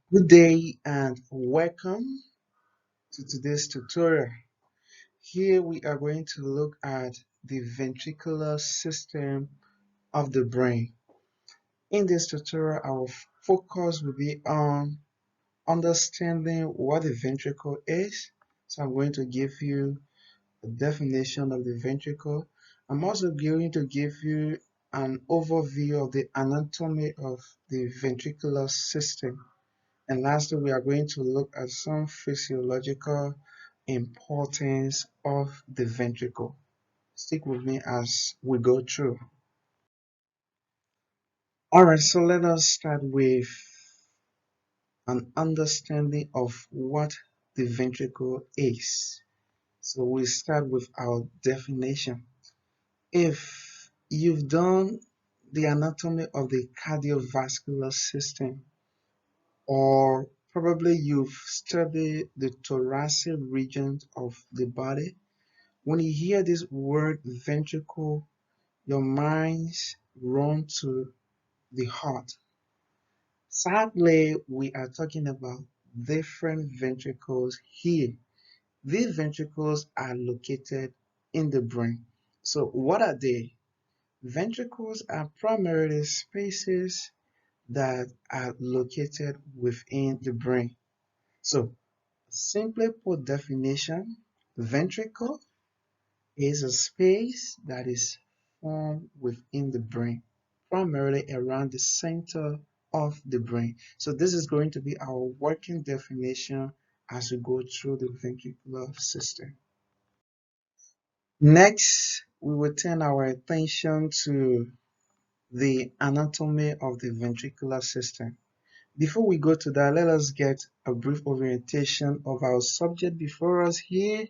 Good day and welcome to today's tutorial. Here we are going to look at the ventricular system of the brain. In this tutorial, our focus will be on understanding what the ventricle is. So I'm going to give you a definition of the ventricle. I'm also going to give you an overview of the anatomy of the ventricular system. And lastly, we are going to look at some physiological importance of the ventricle. Stick with me as we go through. Alright, so let us start with an understanding of what the ventricle is. So we start with our definition. If you've done the anatomy of the cardiovascular system, or probably you've studied the thoracic region of the body. When you hear this word ventricle, your minds run to the heart. Sadly, we are talking about different ventricles here. These ventricles are located in the brain. So what are they? Ventricles are primarily spaces that are located within the brain. So simply put definition, ventricle is a space that is formed within the brain, primarily around the center of the brain. So this is going to be our working definition as we go through the ventricular system. Next, we will turn our attention to the anatomy of the ventricular system. Before we go to that, let us get a brief orientation of our subject before us here.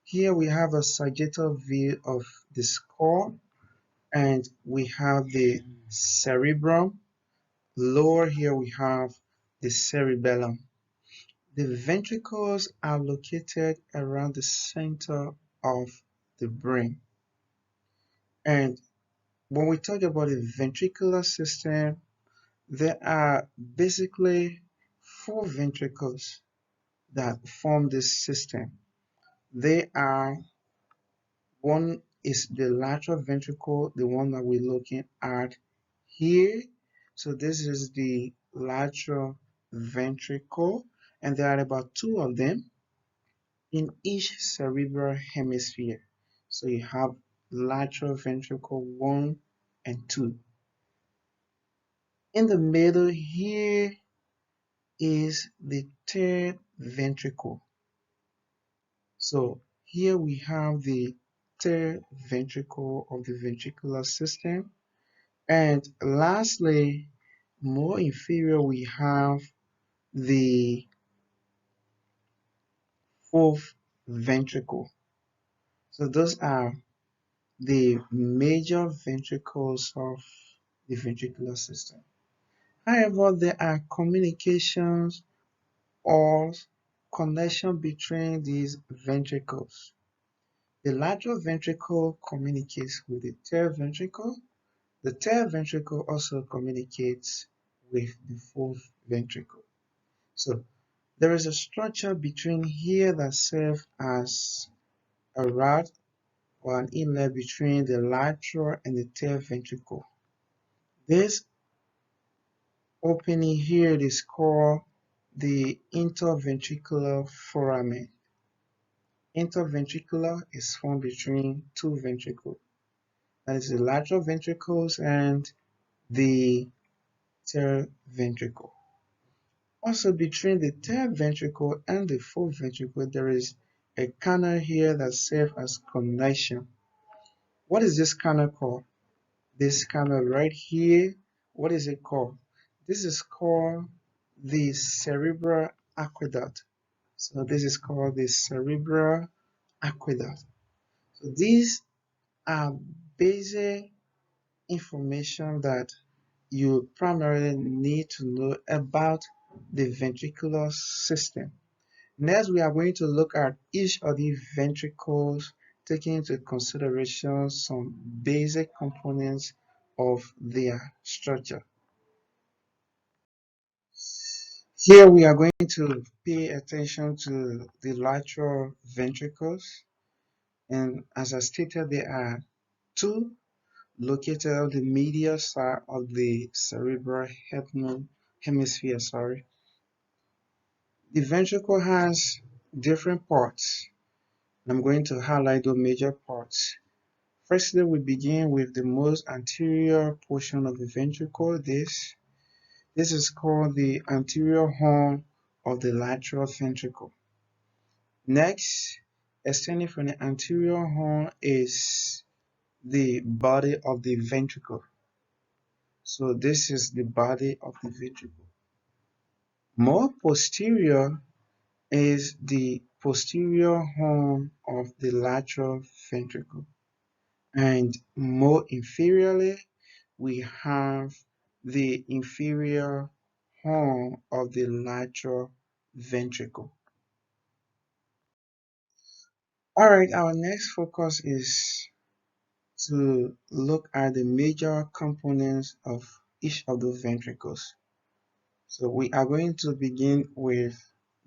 Here we have a sagittal view of the skull, and we have the cerebrum. Lower here we have the cerebellum. The ventricles are located around the center of the brain. And when we talk about the ventricular system, there are basically four ventricles that form this system. They are one is the lateral ventricle, the one that we're looking at here. So this is the lateral ventricle, and there are about two of them in each cerebral hemisphere. So you have lateral ventricle 1 and 2. In the middle here is the third ventricle. So here we have the third ventricle of the ventricular system. And lastly, more inferior, we have the fourth ventricle. So those are the major ventricles of the ventricular system. However, there are communications or connection between these ventricles. The lateral ventricle communicates with the third ventricle. The third ventricle also communicates with the fourth ventricle. So there is a structure between here that serves as a route or an inlet between the lateral and the third ventricle. This opening here is called the interventricular foramen. Interventricular is formed between two ventricles. That is the lateral ventricles and the third ventricle. Also, between the third ventricle and the fourth ventricle, there is a canal here that serves as connection. What is this canal called? This canal right here, what is it called? This is called the cerebral aqueduct. So this is called the cerebral aqueduct. So these are basic information that you primarily need to know about the ventricular system. Next, we are going to look at each of the ventricles, taking into consideration some basic components of their structure. Here we are going to pay attention to the lateral ventricles, and as I stated, there are two located on the medial side of the cerebral hemisphere. Sorry, the ventricle has different parts. I'm going to highlight the major parts. Firstly, we begin with the most anterior portion of the ventricle. This is called the anterior horn of the lateral ventricle. Next, extending from the anterior horn is the body of the ventricle. So this is the body of the ventricle. More posterior is the posterior horn of the lateral ventricle. And more inferiorly, we have the inferior horn of the lateral ventricle. All right, our next focus is to look at the major components of each of the ventricles. So we are going to begin with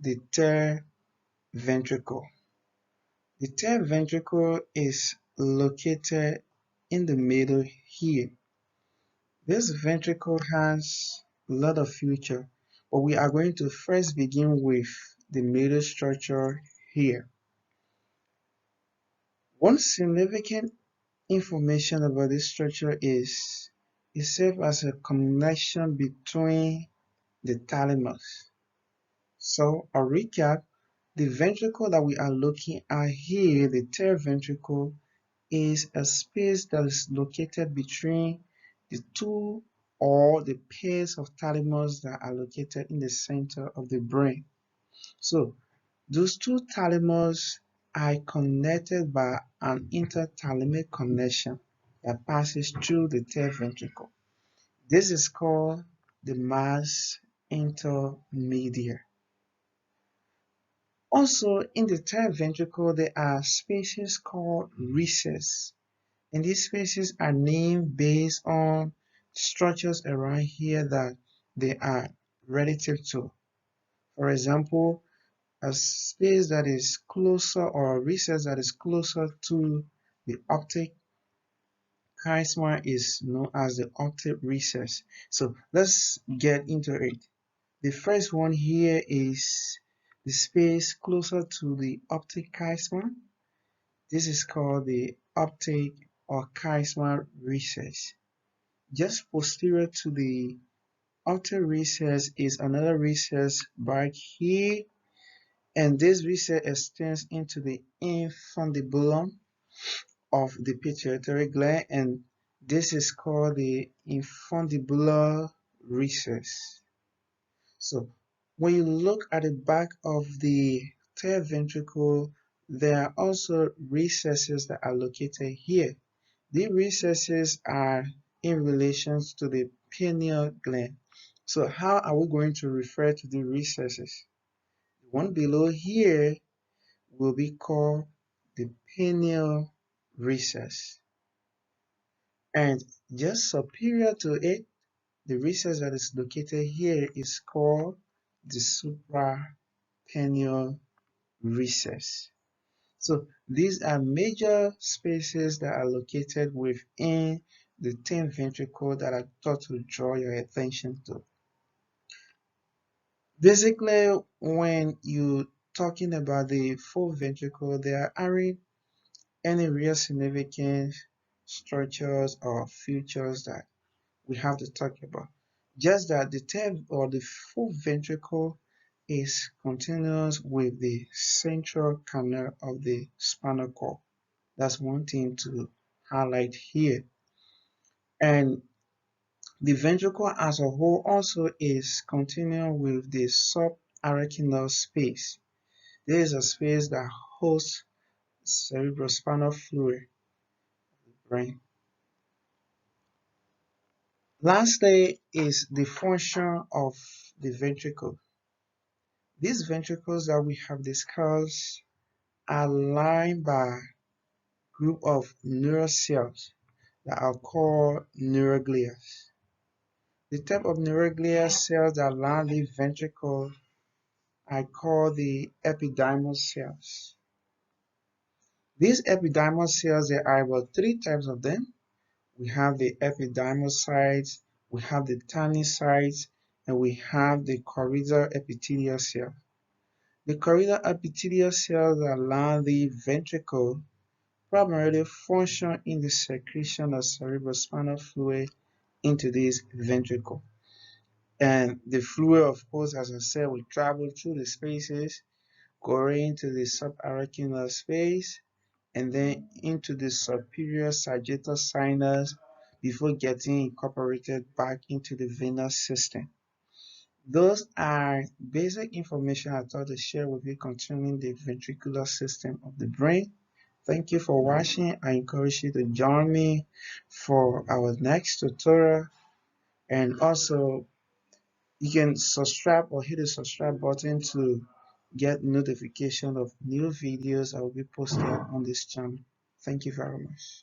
the third ventricle. The third ventricle is located in the middle here. This ventricle has a lot of features, but we are going to first begin with the middle structure here. One significant information about this structure is it serves as a connection between the thalamus. So, a recap, the ventricle that we are looking at here, the third ventricle, is a space that is located between the two or the pairs of thalamus that are located in the center of the brain. So, those two thalamus are connected by an interthalamic connection that passes through the third ventricle. This is called the mass intermedia. Also, in the third ventricle, there are spaces called recesses, and these spaces are named based on structures around here that they are relative to. For example, a space that is closer or a recess that is closer to the optic chiasma is known as the optic recess. So let's get into it. The first one here is the space closer to the optic chiasma. This is called the optic or chiasma recess. Just posterior to the optic recess is another recess back here, and this recess extends into the infundibulum of the pituitary gland, and this is called the infundibular recess. So when you look at the back of the third ventricle, there are also recesses that are located here. These recesses are in relation to the pineal gland. So how are we going to refer to the recesses? The one below here will be called the pineal recess. And just superior to it, the recess that is located here is called the suprapineal recess. So these are major spaces that are located within the 10th ventricle that I thought to draw your attention to. Basically, when you're talking about the fourth ventricle, there aren't any real significant structures or features that we have to talk about. Just that the third or the fourth ventricle is continuous with the central canal of the spinal cord. That's one thing to highlight here. And the ventricle as a whole also is continuous with the subarachnoid space. There is a space that hosts cerebrospinal fluid, the brain. Lastly is the function of the ventricle. These ventricles that we have discussed are lined by a group of neural cells that are called neuroglia. The type of neuroglial cells that line the ventricle are called the epidermal cells. These epidermal cells, there are about three types of them. We have the epidermocytes, we have the tanycytes, and we have the choroidal epithelial cell. The choroidal epithelial cells that line the ventricle primarily function in the secretion of cerebrospinal fluid into this ventricle. And the fluid, of course, as I said, will travel through the spaces, going to the subarachnoid space, and then into the superior sagittal sinus before getting incorporated back into the venous system. Those are basic information I thought to share with you concerning the ventricular system of the brain. Thank you for watching. I encourage you to join me for our next tutorial, and also you can subscribe or hit the subscribe button to get notification of new videos I will be posting on this channel. Thank you very much.